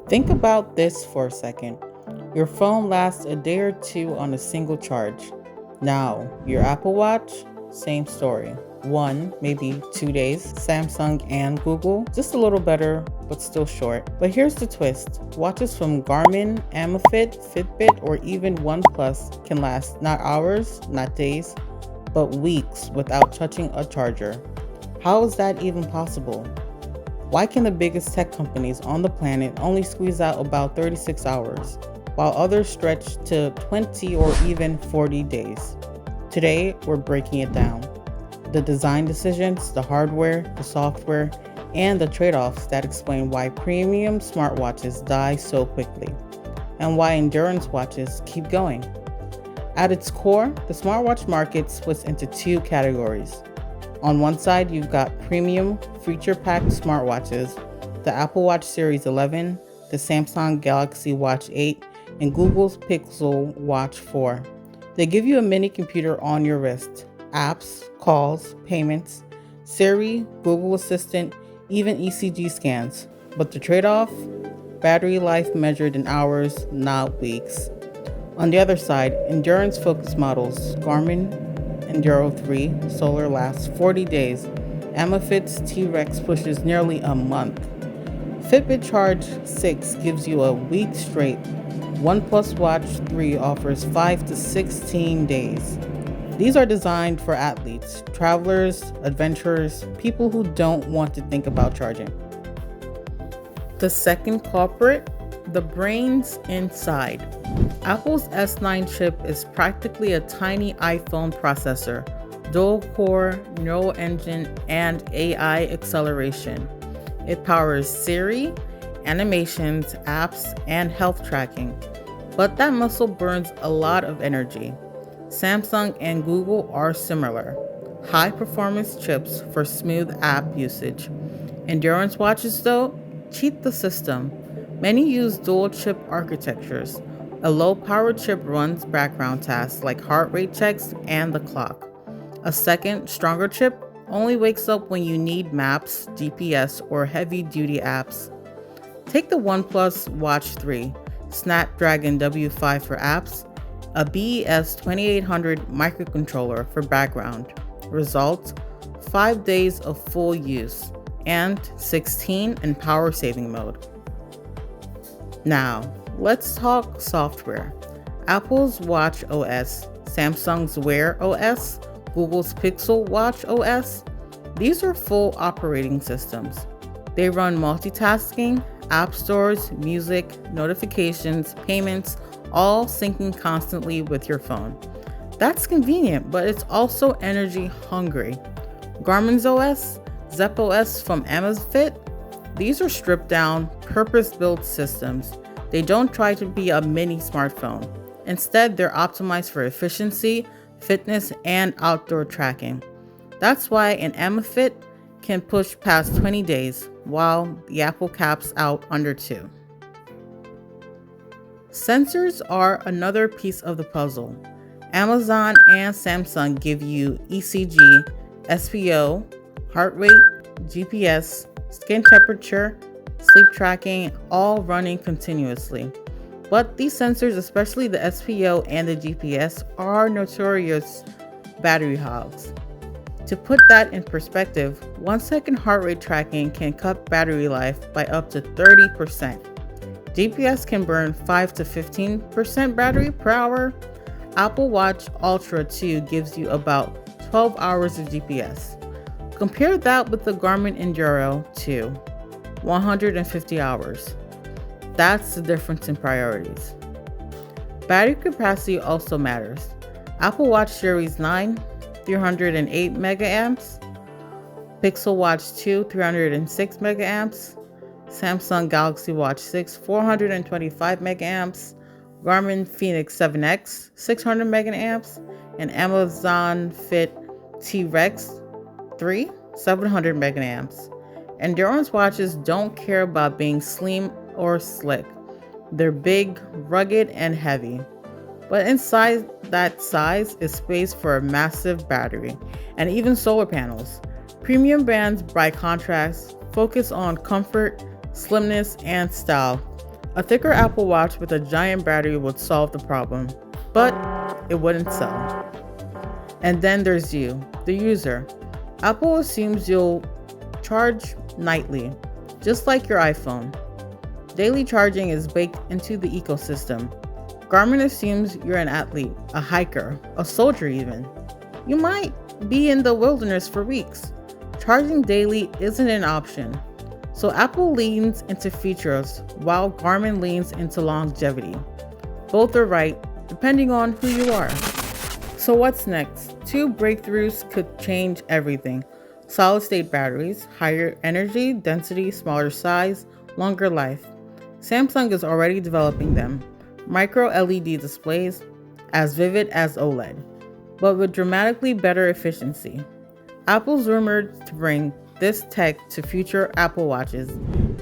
Think about this for a second. Your phone lasts a day or two on a single charge. Now, your Apple Watch, same story. 1, maybe 2 days. Samsung and Google, just a little better, but still short. But here's the twist. Watches from Garmin, Amazfit, Fitbit, or even OnePlus can last not hours, not days, but weeks without touching a charger. How is that even possible? Why can the biggest tech companies on the planet only squeeze out about 36 hours, while others stretch to 20 or even 40 days? Today, we're breaking it down. The design decisions, the hardware, the software, and the trade-offs that explain why premium smartwatches die so quickly, and why endurance watches keep going. At its core, the smartwatch market splits into two categories. On one side, you've got premium, feature-packed smartwatches, the Apple Watch Series 11, the Samsung Galaxy Watch 8, and Google's Pixel Watch 4. They give you a mini computer on your wrist, apps, calls, payments, Siri, Google Assistant, even ECG scans. But the trade-off? Battery life measured in hours, not weeks. On the other side, endurance-focused models, Garmin Enduro 3 Solar lasts 40 days. Amazfit's T-Rex pushes nearly a month. Fitbit Charge 6 gives you a week straight. OnePlus Watch 3 offers 5 to 16 days. These are designed for athletes, travelers, adventurers, people who don't want to think about charging. The second culprit, the brains inside. Apple's S9 chip is practically a tiny iPhone processor, dual-core, neural engine, and AI acceleration. It powers Siri, animations, apps, and health tracking. But that muscle burns a lot of energy. Samsung and Google are similar. High-performance chips for smooth app usage. Endurance watches, though, cheat the system. Many use dual-chip architectures. A low-power chip runs background tasks like heart rate checks and the clock. A second, stronger chip only wakes up when you need maps, GPS, or heavy-duty apps. Take the OnePlus Watch 3, Snapdragon W5 for apps, a BES 2800 microcontroller for background. Result, 5 days of full use, and 16 in power-saving mode. Now, let's talk software. Apple's Watch OS, Samsung's Wear OS, Google's Pixel Watch OS. These are full operating systems. They run multitasking, app stores, music, notifications, payments, all syncing constantly with your phone. That's convenient, but it's also energy hungry. Garmin's OS, Zepp OS from Amazfit. These are stripped down, purpose-built systems. They don't try to be a mini smartphone. Instead, they're optimized for efficiency, fitness, and outdoor tracking. That's why an Amazfit can push past 20 days, while the Apple caps out under 2. Sensors are another piece of the puzzle. Amazon and Samsung give you ECG, SPO, heart rate, GPS, skin temperature, sleep tracking, all running continuously. But these sensors, especially the SPO and the GPS, are notorious battery hogs. To put that in perspective, 1 second heart rate tracking can cut battery life by up to 30%. GPS can burn 5 to 15% battery per hour. Apple Watch Ultra 2 gives you about 12 hours of GPS. Compare that with the Garmin Enduro 2, 150 hours. That's the difference in priorities. Battery capacity also matters. Apple Watch Series 9, 308 megaamps. Pixel Watch 2, 306 megaamps. Samsung Galaxy Watch 6, 425 megaamps. Garmin Fenix 7X, 600 megaamps. And Amazon Fit T-Rex 3, 700 megaamps. Endurance watches don't care about being slim or slick. They're big, rugged, and heavy. But inside that size is space for a massive battery and even solar panels. Premium brands, by contrast, focus on comfort, slimness, and style. A thicker Apple Watch with a giant battery would solve the problem, but it wouldn't sell. And then there's you, the user. Apple assumes you'll charge nightly, just like your iPhone. Daily charging is baked into the ecosystem. Garmin assumes you're an athlete, a hiker, a soldier even. You might be in the wilderness for weeks. Charging daily isn't an option. So Apple leans into features while Garmin leans into longevity. Both are right, depending on who you are. So what's next? Two breakthroughs could change everything. Solid-state batteries, higher energy density, smaller size, longer life. Samsung is already developing them. Micro LED displays, as vivid as OLED, but with dramatically better efficiency. Apple's rumored to bring this tech to future Apple Watches,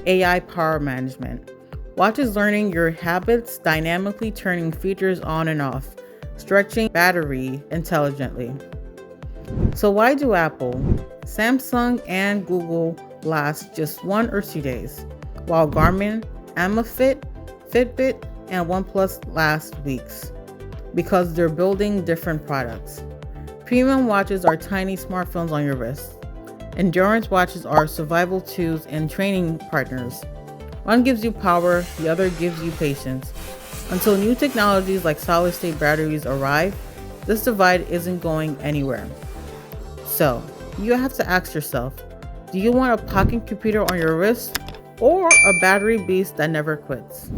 AI power management. Watches learning your habits, dynamically turning features on and off, stretching battery intelligently. So why do Apple, Samsung, and Google last just 1 or 2 days, while Garmin, Amazfit, Fitbit, and OnePlus last weeks? Because they're building different products. Premium watches are tiny smartphones on your wrist. Endurance watches are survival tools and training partners. One gives you power, the other gives you patience. Until new technologies like solid-state batteries arrive, this divide isn't going anywhere. So, you have to ask yourself, do you want a pocket computer on your wrist or a battery beast that never quits?